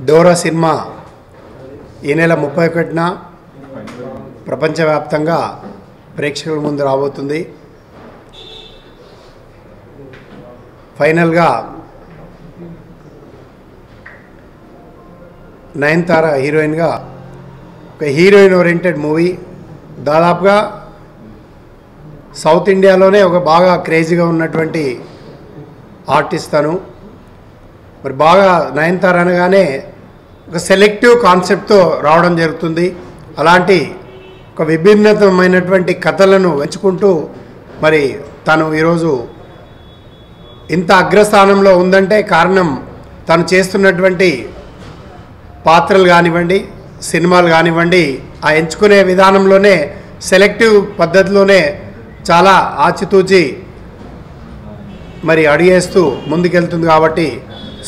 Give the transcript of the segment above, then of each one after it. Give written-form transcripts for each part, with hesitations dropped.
Dora cinema ఈ నెల 31న ప్రపంచవ్యాప్తంగా ప్రేక్షకుల ముందు రాబోతుంది. ఫైనల్గా నయనతార హీరోయిన్గా ఒక హీరోయిన్ ఓరియంటెడ్ మూవీ. దాదాపుగా సౌత్ ఇండియాలోనే ఒక బాగా క్రేజీగా ఉన్నటువంటి ఆర్టిస్ట్ తను. మరి బాగా నయనతార అనగానే ఒక సెలెక్టివ్ కాన్సెప్ట్తో రావడం జరుగుతుంది. అలాంటి ఒక విభిన్నతమైనటువంటి కథలను ఎంచుకుంటూ మరి తను ఈరోజు ఇంత అగ్రస్థానంలో ఉందంటే కారణం తను చేస్తున్నటువంటి పాత్రలు కానివ్వండి, సినిమాలు కానివ్వండి, ఆ ఎంచుకునే విధానంలోనే సెలెక్టివ్ పద్ధతిలోనే చాలా ఆచితూచి మరి అడిగేస్తూ ముందుకెళ్తుంది. కాబట్టి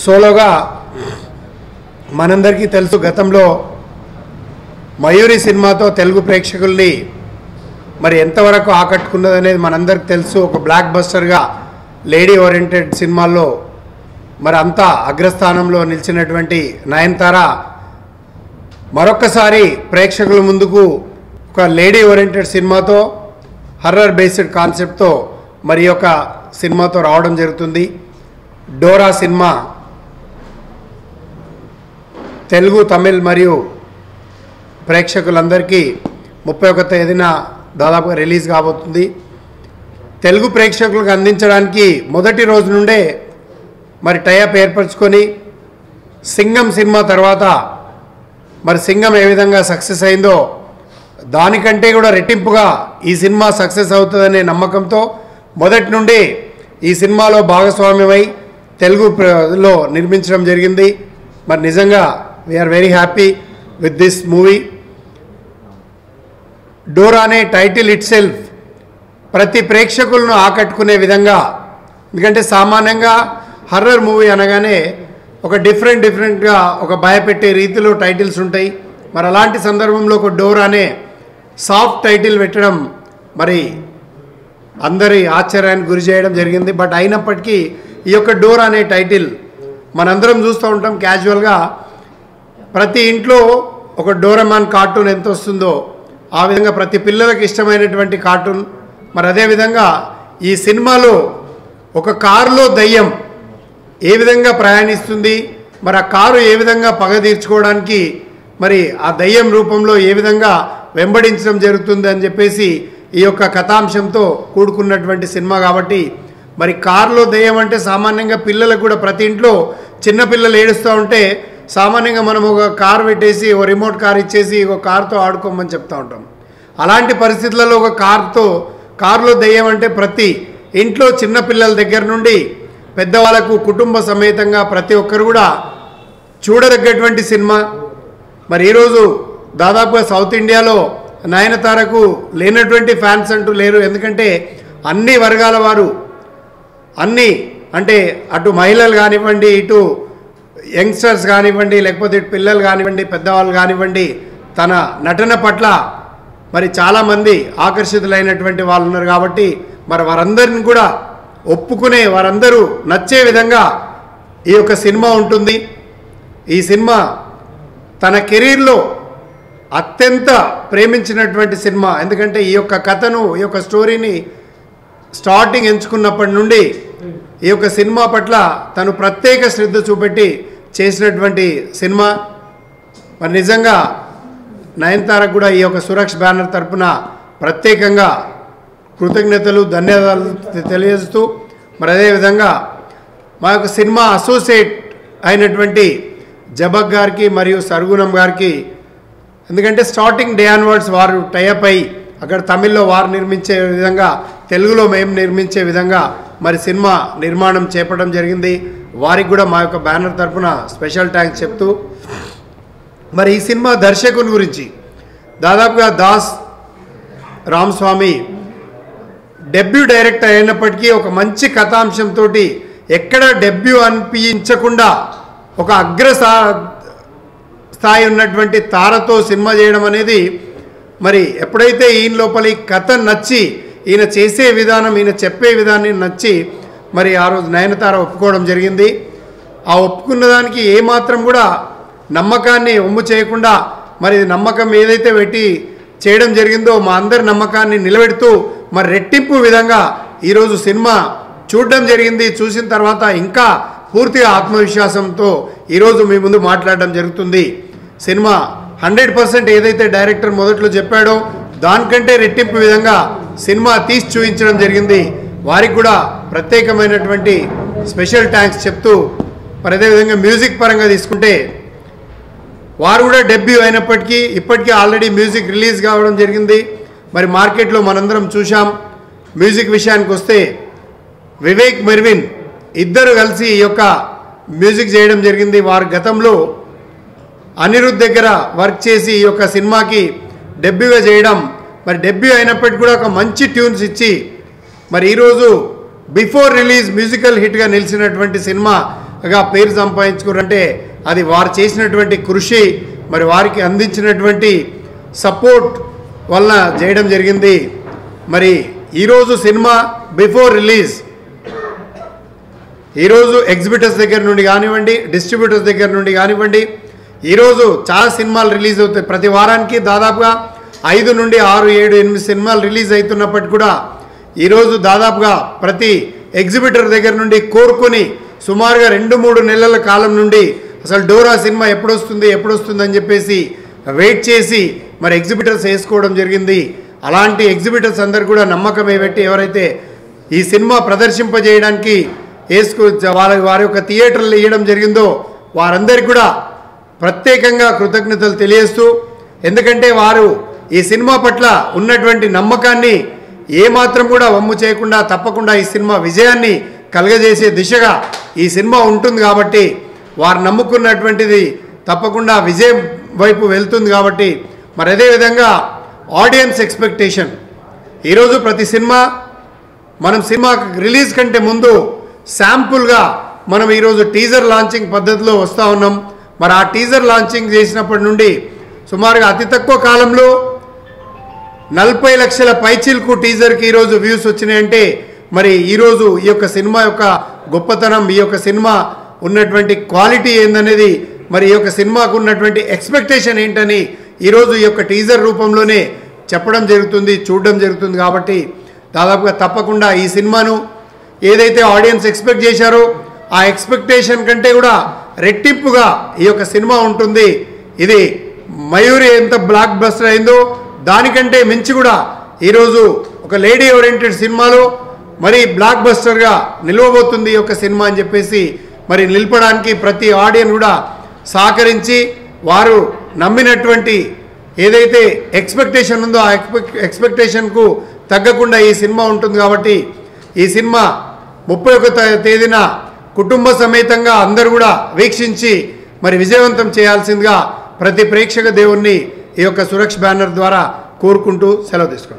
సోలోగా మనందరికీ తెలుసు, గతంలో మయూరి సినిమాతో తెలుగు ప్రేక్షకుల్ని మరి ఎంతవరకు ఆకట్టుకున్నదనేది మనందరికీ తెలుసు. ఒక బ్లాక్ బస్టర్గా లేడీ ఓరియంటెడ్ సినిమాల్లో మరి అంతా అగ్రస్థానంలో నిలిచినటువంటి నయనతార మరొక్కసారి ప్రేక్షకుల ముందుకు ఒక లేడీ ఓరియంటెడ్ సినిమాతో, హర్రర్ బేస్డ్ కాన్సెప్ట్తో మరి యొక్క సినిమాతో రావడం జరుగుతుంది. డోరా సినిమా తెలుగు, తమిళ్ మరియు ప్రేక్షకులందరికీ 31వ తేదీన దాదాపుగా రిలీజ్ కాబోతుంది. తెలుగు ప్రేక్షకులకు అందించడానికి మొదటి రోజు నుండే మరి టైఅప్ ఏర్పరచుకొని సింగం సినిమా తర్వాత మరి సింగం ఏ విధంగా సక్సెస్ అయిందో దానికంటే కూడా రెట్టింపుగా ఈ సినిమా సక్సెస్ అవుతుందనే నమ్మకంతో మొదటి నుండి ఈ సినిమాలో భాగస్వామ్యమై తెలుగులో నిర్మించడం జరిగింది. మరి నిజంగా we are very happy with this movie. Dora అనే టైటిల్ ఇట్ సెల్ఫ్ ప్రతి ప్రేక్షకులను ఆకట్టుకునే విధంగా, ఎందుకంటే సామాన్యంగా హర్రర్ మూవీ అనగానే ఒక డిఫరెంట్గా ఒక భయపెట్టే రీతిలో టైటిల్స్ ఉంటాయి. మరి అలాంటి సందర్భంలో ఒక డోరా అనే సాఫ్ట్ టైటిల్ పెట్టడం మరి అందరి ఆశ్చర్యానికి గురి చేయడం జరిగింది. బట్ అయినప్పటికీ ఈ యొక్క డోరా అనే టైటిల్ మనందరం చూస్తూ ఉంటాం క్యాజువల్గా. ప్రతి ఇంట్లో ఒక డోరామాన్ కార్టూన్ ఎంత వస్తుందో ఆ విధంగా ప్రతి పిల్లలకు ఇష్టమైనటువంటి కార్టూన్. మరి అదేవిధంగా ఈ సినిమాలో ఒక కారులో దయ్యం ఏ విధంగా ప్రయాణిస్తుంది, మరి ఆ కారు ఏ విధంగా పగ తీర్చుకోవడానికి మరి ఆ దయ్యం రూపంలో ఏ విధంగా వెంబడించడం జరుగుతుంది అని చెప్పేసి ఈ యొక్క కథాంశంతో కూడుకున్నటువంటి సినిమా. కాబట్టి మరి కారులో దయ్యం అంటే సామాన్యంగా పిల్లలకు కూడా ప్రతి ఇంట్లో చిన్నపిల్లలు ఏడుస్తూ ఉంటే సామాన్యంగా మనం ఒక కారు పెట్టేసి ఒక రిమోట్ కార్ ఇచ్చేసి ఒక కారుతో ఆడుకోమని చెప్తూ ఉంటాం. అలాంటి పరిస్థితులలో ఒక కారులో దయ్యం అంటే ప్రతి ఇంట్లో చిన్నపిల్లల దగ్గర నుండి పెద్దవాళ్ళకు కుటుంబ సమేతంగా ప్రతి ఒక్కరు కూడా చూడదగ్గటువంటి సినిమా. మరి ఈరోజు దాదాపుగా సౌత్ ఇండియాలో నయనతారకు లేనటువంటి ఫ్యాన్స్ అంటూ లేరు. ఎందుకంటే అన్ని వర్గాల వారు, అన్ని అంటే అటు మహిళలు కానివ్వండి, ఇటు యంగ్స్టర్స్ కానివ్వండి, లేకపోతే ఇటు పిల్లలు కానివ్వండి, పెద్దవాళ్ళు కానివ్వండి, తన నటన పట్ల మరి చాలామంది ఆకర్షితులైనటువంటి వాళ్ళు ఉన్నారు. కాబట్టి మరి వారందరిని కూడా ఒప్పుకునే, వారందరూ నచ్చే విధంగా ఈ యొక్క సినిమా ఉంటుంది. ఈ సినిమా తన కెరీర్లో అత్యంత ప్రేమించినటువంటి సినిమా. ఎందుకంటే ఈ యొక్క కథను, ఈ యొక్క స్టోరీని స్టార్టింగ్ ఎంచుకున్నప్పటి నుండి ఈ యొక్క సినిమా పట్ల తను ప్రత్యేక శ్రద్ధ చూపెట్టి చేసినటువంటి సినిమా. మరి నిజంగా నయనతారకు కూడా ఈ యొక్క సురక్ష బ్యానర్ తరపున ప్రత్యేకంగా కృతజ్ఞతలు, ధన్యవాదాలు తెలియజేస్తూ మరి అదేవిధంగా మా యొక్క సినిమా అసోసియేట్ అయినటువంటి జబక్ గారికి మరియు సర్గుణం గారికి, ఎందుకంటే స్టార్టింగ్ డే ఆన్వర్డ్స్ వారు టైఅప్ అయ్యి అక్కడ తమిళ్లో వారు నిర్మించే విధంగా తెలుగులో మేము నిర్మించే విధంగా మరి సినిమా నిర్మాణం చేపట్టడం జరిగింది. వారికి కూడా మా యొక్క బ్యానర్ తరఫున స్పెషల్ థ్యాంక్స్ చెప్తూ మరి ఈ సినిమా దర్శకుని గురించి దాదాపుగా దాస్ రామస్వామి డెబ్యూ డైరెక్టర్ అయినప్పటికీ ఒక మంచి కథాంశంతో ఎక్కడ డెబ్యూ అనిపించకుండా ఒక స్థాయి ఉన్నటువంటి తారతో సినిమా చేయడం అనేది మరి ఎప్పుడైతే ఈయన లోపలి కథ నచ్చి, ఈయన చేసే విధానం, ఈయన చెప్పే విధాన్ని నచ్చి మరి ఆ రోజు నయనతార ఒప్పుకోవడం జరిగింది. ఆ ఒప్పుకున్న దానికి ఏమాత్రం కూడా నమ్మకాన్ని ఒమ్ము చేయకుండా మరి నమ్మకం ఏదైతే పెట్టి చేయడం జరిగిందో మా అందరి నమ్మకాన్ని నిలబెడుతూ మరి రెట్టింపు విధంగా ఈరోజు సినిమా చూడడం జరిగింది. చూసిన తర్వాత ఇంకా పూర్తిగా ఆత్మవిశ్వాసంతో ఈరోజు మీ ముందు మాట్లాడడం జరుగుతుంది. సినిమా 100% ఏదైతే డైరెక్టర్ మొదట్లో చెప్పాడో దానికంటే రెట్టింపు విధంగా సినిమా తీసి చూపించడం జరిగింది. వారికి కూడా ప్రత్యేకమైనటువంటి స్పెషల్ థ్యాంక్స్ చెప్తూ మరి అదేవిధంగా మ్యూజిక్ పరంగా తీసుకుంటే వారు కూడా డెబ్యూ అయినప్పటికీ ఇప్పటికీ ఆల్రెడీ మ్యూజిక్ రిలీజ్ కావడం జరిగింది. మరి మార్కెట్లో మనందరం చూసాం. మ్యూజిక్ విషయానికి వస్తే వివేక్ మెర్విన్ ఇద్దరు కలిసి ఈ యొక్క మ్యూజిక్ చేయడం జరిగింది. వారు గతంలో అనిరుద్ధ్ దగ్గర వర్క్ చేసి ఈ యొక్క సినిమాకి డెబ్యూగా చేయడం, మరి డెబ్యూ అయినప్పటికీ కూడా ఒక మంచి ట్యూన్స్ ఇచ్చి మరి ఈరోజు బిఫోర్ రిలీజ్ మ్యూజికల్ హిట్గా నిలిచినటువంటి సినిమాగా పేరు సంపాదించుకున్నారంటే అది వారు చేసినటువంటి కృషి, మరి వారికి అందించినటువంటి సపోర్ట్ వల్ల చేయడం జరిగింది. మరి ఈరోజు సినిమా బిఫోర్ రిలీజ్ ఈరోజు ఎగ్జిబిటర్స్ దగ్గర నుండి కానివ్వండి, డిస్ట్రిబ్యూటర్స్ దగ్గర నుండి కానివ్వండి, ఈరోజు చాలా సినిమాలు రిలీజ్ అవుతాయి. ప్రతి వారానికి దాదాపుగా 5 నుండి 6, 7, 8 సినిమాలు రిలీజ్ అవుతున్నప్పటికీ కూడా ఈరోజు దాదాపుగా ప్రతి ఎగ్జిబిటర్ దగ్గర నుండి కోరుకొని సుమారుగా 2-3 నెలల కాలం నుండి అసలు డోరా సినిమా ఎప్పుడొస్తుంది అని చెప్పేసి వెయిట్ చేసి మరి ఎగ్జిబిటర్స్ వేసుకోవడం జరిగింది. అలాంటి ఎగ్జిబిటర్స్ అందరు కూడా నమ్మకమే పెట్టి ఎవరైతే ఈ సినిమా ప్రదర్శింపజేయడానికి వారి యొక్క థియేటర్లు ఇవ్వడం జరిగిందో వారందరికీ కూడా ప్రత్యేకంగా కృతజ్ఞతలు తెలియజేస్తూ, ఎందుకంటే వారు ఈ సినిమా పట్ల ఉన్నటువంటి నమ్మకాన్ని ఏమాత్రం కూడా వమ్ము చేయకుండా తప్పకుండా ఈ సినిమా విజయాన్ని కలగజేసే దిశగా ఈ సినిమా ఉంటుంది కాబట్టి వారు నమ్ముకున్నటువంటిది తప్పకుండా విజయం వైపు వెళ్తుంది కాబట్టి మరి అదేవిధంగా ఆడియన్స్ ఎక్స్పెక్టేషన్ ఈరోజు ప్రతి సినిమా మనం సినిమా రిలీజ్ కంటే ముందు శాంపుల్గా మనం ఈరోజు టీజర్ లాంచింగ్ పద్ధతిలో వస్తూ ఉన్నాం. మరి ఆ టీజర్ లాంచింగ్ చేసినప్పటి నుండి సుమారుగా అతి తక్కువ కాలంలో 40 లక్షల పైచిల్కు టీజర్కి ఈరోజు వ్యూస్ వచ్చినాయంటే మరి ఈరోజు ఈ యొక్క సినిమా యొక్క గొప్పతనం, ఈ యొక్క సినిమా ఉన్నటువంటి క్వాలిటీ ఏందనేది, మరి ఈ యొక్క సినిమాకు ఉన్నటువంటి ఎక్స్పెక్టేషన్ ఏంటని ఈరోజు ఈ యొక్క టీజర్ రూపంలోనే చెప్పడం జరుగుతుంది, చూడడం జరుగుతుంది. కాబట్టి దాదాపుగా తప్పకుండా ఈ సినిమాను ఏదైతే ఆడియన్స్ ఎక్స్పెక్ట్ చేశారో ఆ ఎక్స్పెక్టేషన్ కంటే కూడా రెట్టింపుగా ఈ యొక్క సినిమా ఉంటుంది. ఇది మయూరి ఎంత బ్లాక్ బస్టర్ అయిందో దానికంటే మించి కూడా ఈరోజు ఒక లేడీ ఓరియంటెడ్ సినిమాలో మరి బ్లాక్ బస్టర్గా నిలవబోతుంది ఈ యొక్క సినిమా అని చెప్పేసి మరి నిలపడానికి ప్రతి ఆడియన్స్ కూడా సహకరించి వారు నమ్మినటువంటి ఏదైతే ఎక్స్పెక్టేషన్ ఉందో ఆ ఎక్స్పెక్టేషన్కు తగ్గకుండా ఈ సినిమా ఉంటుంది. కాబట్టి ఈ సినిమా 31వ తేదీన కుటుంబ సమేతంగా అందరూ కూడా వీక్షించి మరి విజయవంతం చేయాల్సిందిగా ప్రతి ప్రేక్షక దేవుణ్ణి ఈ యొక్క సురక్ష బ్యానర్ ద్వారా కోరుకుంటూ సెలవు తీసుకోండి.